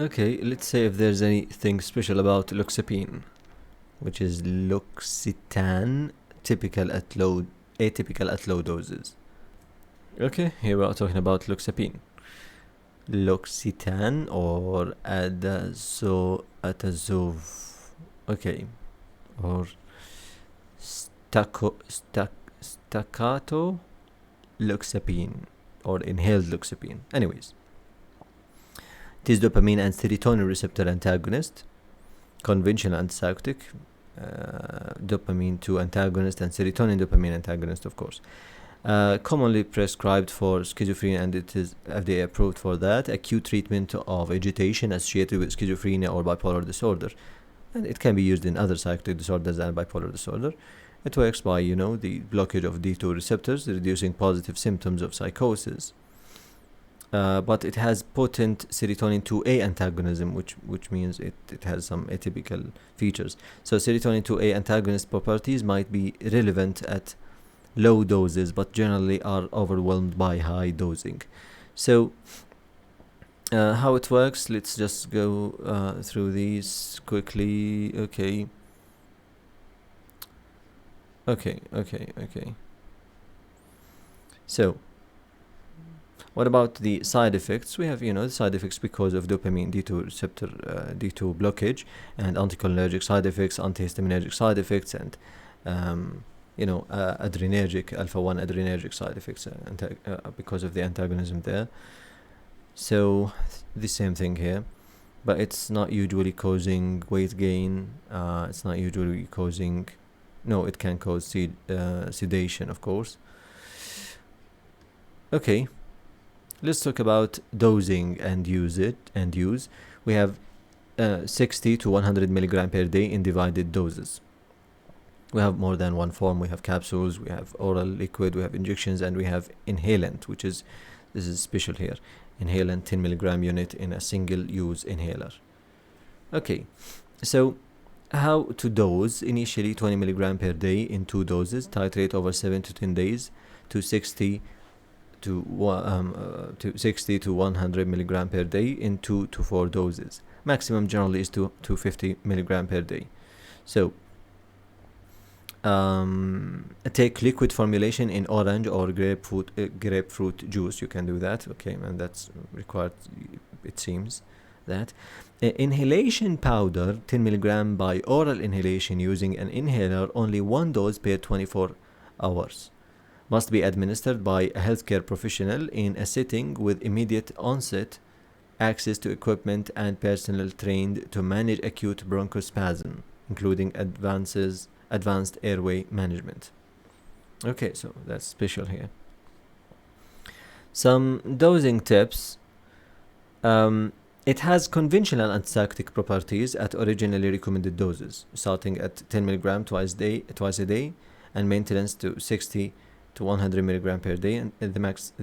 Okay, let's say if there's anything special about Loxapine, which is Loxetan, atypical at low doses. Okay, here we are talking about Loxapine. Loxetan or Atazov. Okay, or staccato Loxapine or inhaled Loxapine. Anyways, it is dopamine and serotonin receptor antagonist, conventional antipsychotic, dopamine 2 antagonist and serotonin dopamine antagonist, of course. Commonly prescribed for schizophrenia, and it is FDA approved for that. Acute treatment of agitation associated with schizophrenia or bipolar disorder, and it can be used in other psychotic disorders and bipolar disorder. It works by, the blockage of D2 receptors, reducing positive symptoms of psychosis. But it has potent serotonin 2A antagonism, which means it has some atypical features. So serotonin 2A antagonist properties might be relevant at low doses, but generally are overwhelmed by high dosing. So how it works, let's just go through these quickly. Okay. So what about the side effects? We have, the side effects because of dopamine D2 receptor D2 blockage, and anticholinergic side effects, antihistaminergic side effects, and adrenergic alpha-1 adrenergic side effects because of the antagonism there. So the same thing here, but it's not usually causing weight gain. It's not usually causing. No, it can cause sedation, of course. Okay, let's talk about dosing and use. We have 60 to 100 milligram per day in divided doses. We have more than one form. We have capsules, we have oral liquid, we have injections, and we have inhalant, this is special here. Inhalant 10 milligram unit in a single use inhaler. Okay, so how to dose? Initially 20 milligram per day in 2 doses, titrate over 7 to 10 days to 60 to 100 milligram per day in 2 to 4 doses. Maximum generally is 250 milligram per day. So take liquid formulation in orange or grapefruit juice. You can do that. Okay, and that's required, it seems. That inhalation powder 10 milligram by oral inhalation using an inhaler, only 1 dose per 24 hours. Must be administered by a healthcare professional in a setting with immediate onset, access to equipment, and personnel trained to manage acute bronchospasm, including advanced airway management. Okay, so that's special here. Some dosing tips. It has conventional antipsychotic properties at originally recommended doses, starting at 10 milligram twice a day, and maintenance to 60 to 100 milligram per day, and the max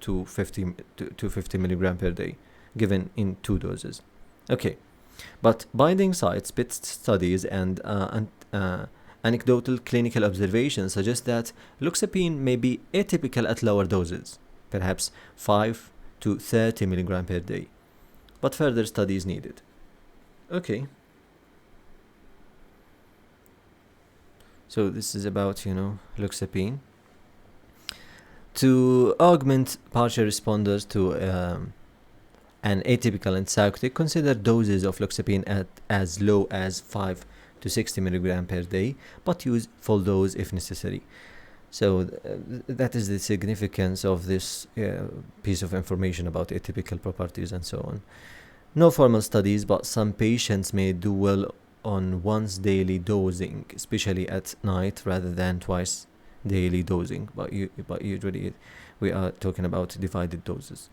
to 50 milligram per day, given in 2 doses. Okay, but binding sites, PIT studies, and anecdotal clinical observations suggest that Loxapine may be atypical at lower doses, perhaps 5 to 30 milligram per day, but further studies needed. Okay. So this is about, Loxapine. To augment partial responders to an atypical antipsychotic, consider doses of Loxapine at as low as 5 to 60 milligram per day, but use full dose if necessary. So that is the significance of this piece of information about atypical properties and so on. No formal studies, but some patients may do well on once daily dosing, especially at night, rather than twice daily dosing. But usually we are talking about divided doses.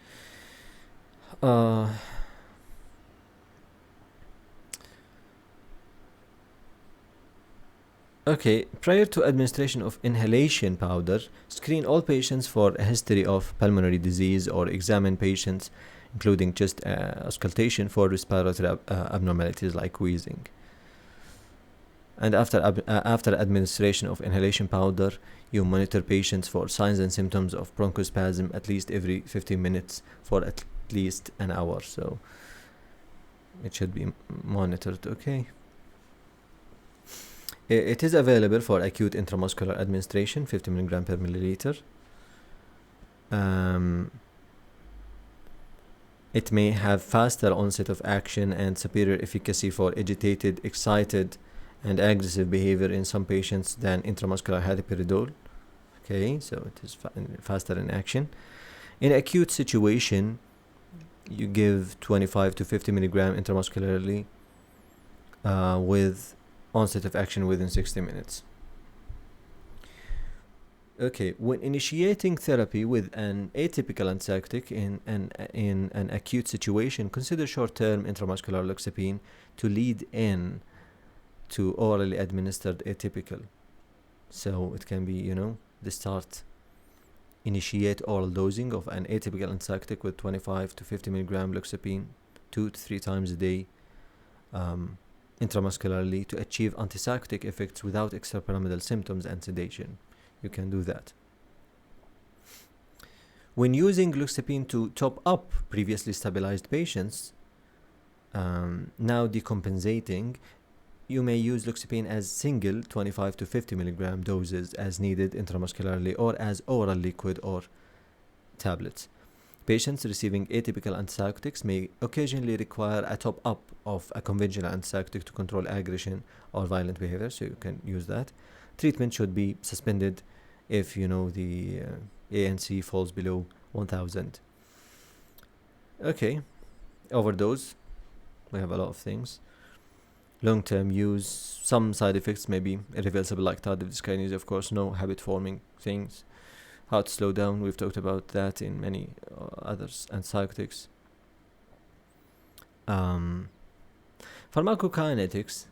Okay, prior to administration of inhalation powder, screen all patients for a history of pulmonary disease or examine patients, including chest auscultation, for respiratory abnormalities like wheezing. And after administration of inhalation powder, you monitor patients for signs and symptoms of bronchospasm at least every 15 minutes for at least an hour. So it should be monitored. Okay. It is available for acute intramuscular administration, 50 milligram per milliliter. It may have faster onset of action and superior efficacy for agitated, excited, and aggressive behavior in some patients than intramuscular haloperidol. Okay, so it is faster in action. In acute situation, you give 25 to 50 milligram intramuscularly with onset of action within 60 minutes. Okay, when initiating therapy with an atypical antipsychotic in an acute situation, consider short-term intramuscular loxapine to lead in to orally administered atypical. So it can be, the start. Initiate oral dosing of an atypical antipsychotic with 25 to 50 milligram loxapine 2 to 3 times a day intramuscularly to achieve antipsychotic effects without extrapyramidal symptoms and sedation. You can do that. When using loxapine to top up previously stabilized patients, now decompensating, you may use loxapine as single 25 to 50 milligram doses as needed intramuscularly or as oral liquid or tablets. Patients receiving atypical antipsychotics may occasionally require a top-up of a conventional antipsychotic to control aggression or violent behavior, so you can use that. Treatment should be suspended if the ANC falls below 1000. Okay, overdose, we have a lot of things. Long-term use, some side effects may be irreversible, like tardive dyskinesia, of course, no habit-forming things. How to slow down, we've talked about that in many others, antipsychotics. Pharmacokinetics,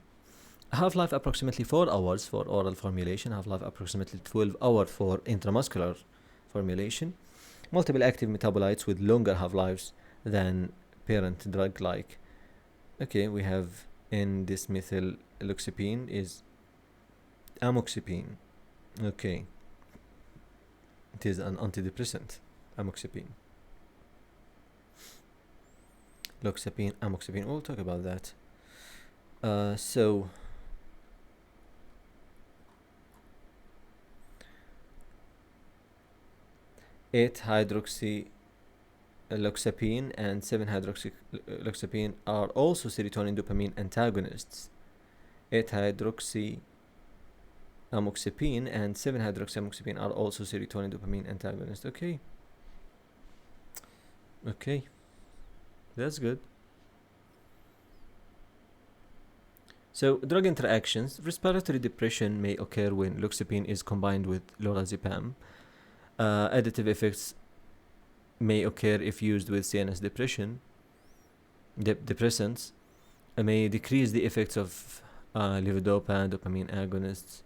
half-life approximately 4 hours for oral formulation, half-life approximately 12 hours for intramuscular formulation. Multiple active metabolites with longer half-lives than parent drug like. Okay, we have N-dismethyl loxapine is amoxapine. Okay. It is an antidepressant, amoxapine. Loxapine, amoxapine, we'll talk about that. So 8-hydroxyloxapine and 7-hydroxyloxapine are also serotonin dopamine antagonists. 8-hydroxyamoxapine and 7-hydroxyamoxapine are also serotonin dopamine antagonists. Okay, that's good. So drug interactions, respiratory depression may occur when loxapine is combined with lorazepam. Additive effects may occur if used with CNS depressants. May decrease the effects of levodopa, dopamine agonists.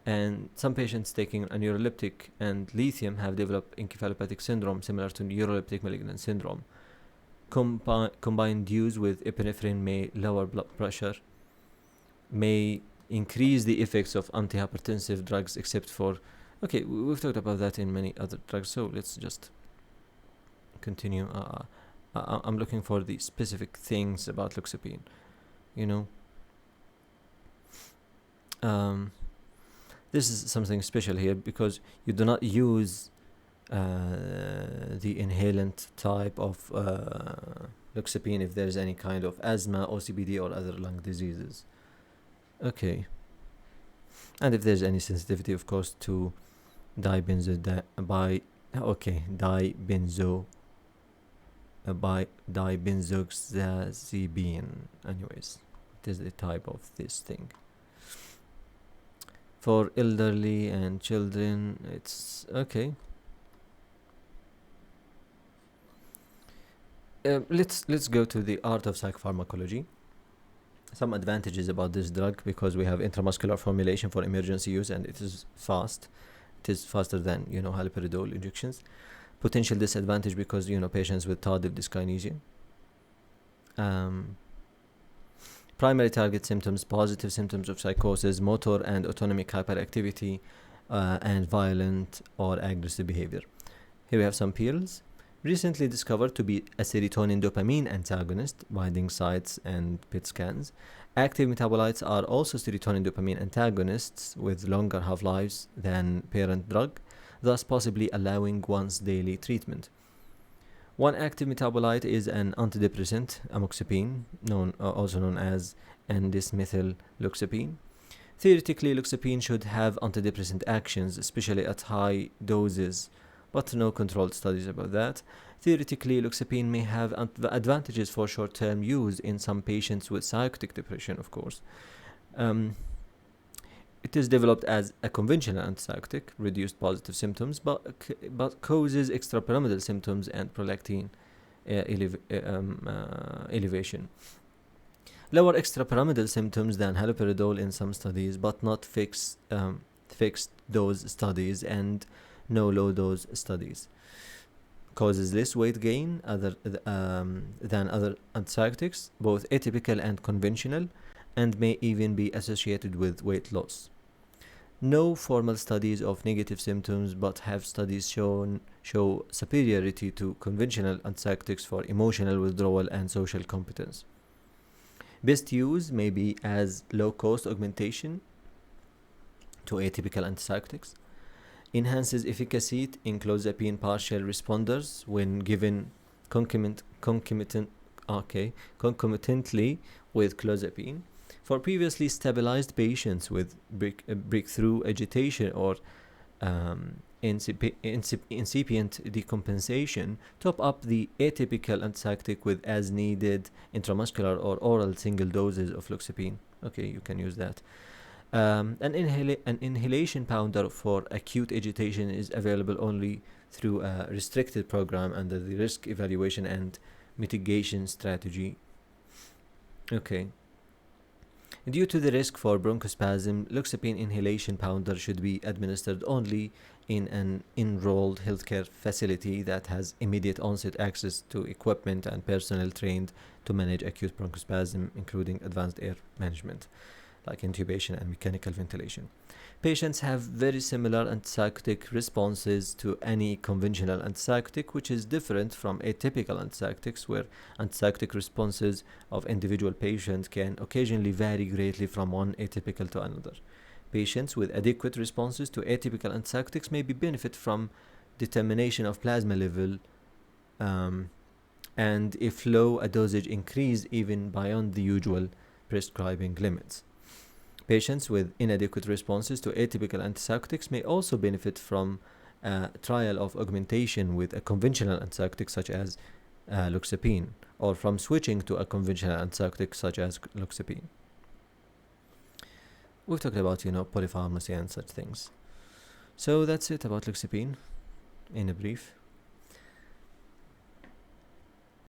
And some patients taking a neuroleptic and lithium have developed encephalopathic syndrome similar to neuroleptic malignant syndrome. Combined use with epinephrine may lower blood pressure, may increase the effects of antihypertensive drugs except for... Okay, we've talked about that in many other drugs, so let's just continue. I'm looking for the specific things about loxapine, This is something special here because you do not use the inhalant type of loxapine if there is any kind of asthma, OCPD, or other lung diseases. Okay. And if there's any sensitivity, of course, to dibenzoxazepine. Anyways, it is the type of this thing. For elderly and children, it's okay. Let's go to the art of psychopharmacology. Some advantages about this drug, because we have intramuscular formulation for emergency use and it is fast. It is faster than haloperidol injections. Potential disadvantage because patients with tardive dyskinesia. Primary target symptoms, positive symptoms of psychosis, motor and autonomic hyperactivity, and violent or aggressive behavior. Here we have some pills. Recently discovered to be a serotonin dopamine antagonist, binding sites and PET scans. Active metabolites are also serotonin dopamine antagonists with longer half-lives than parent drug, thus possibly allowing once daily treatment. One active metabolite is an antidepressant, amoxapine, also known as N-dysmethyl Loxapine. Theoretically, Loxapine should have antidepressant actions, especially at high doses, but no controlled studies about that. Theoretically, Loxapine may have advantages for short-term use in some patients with psychotic depression, of course. It is developed as a conventional antipsychotic, reduced positive symptoms, but causes extrapyramidal symptoms and prolactin elevation. Lower extrapyramidal symptoms than haloperidol in some studies, but not fixed dose studies and no low dose studies. Causes less weight gain than other antipsychotics, both atypical and conventional, and may even be associated with weight loss. No formal studies of negative symptoms, but have studies show superiority to conventional antipsychotics for emotional withdrawal and social competence. Best use may be as low-cost augmentation to atypical antipsychotics. Enhances efficacy in clozapine partial responders when given concomitantly with clozapine. For previously stabilized patients with breakthrough agitation or incipient decompensation, top up the atypical antipsychotic with as needed intramuscular or oral single doses of Loxapine. Okay, you can use that. An inhalation powder for acute agitation is available only through a restricted program under the risk evaluation and mitigation strategy. Okay. Due to the risk for bronchospasm, Loxapine inhalation powder should be administered only in an enrolled healthcare facility that has immediate onset access to equipment and personnel trained to manage acute bronchospasm, including advanced air management, like intubation and mechanical ventilation. Patients have very similar antipsychotic responses to any conventional antipsychotic, which is different from atypical antipsychotics, where antipsychotic responses of individual patients can occasionally vary greatly from one atypical to another. Patients with adequate responses to atypical antipsychotics may benefit from determination of plasma level, and if low, a dosage increase even beyond the usual prescribing limits. Patients with inadequate responses to atypical antipsychotics may also benefit from a trial of augmentation with a conventional antipsychotic such as Loxapine, or from switching to a conventional antipsychotic such as Loxapine. We've talked about, polypharmacy and such things. So that's it about Loxapine in a brief.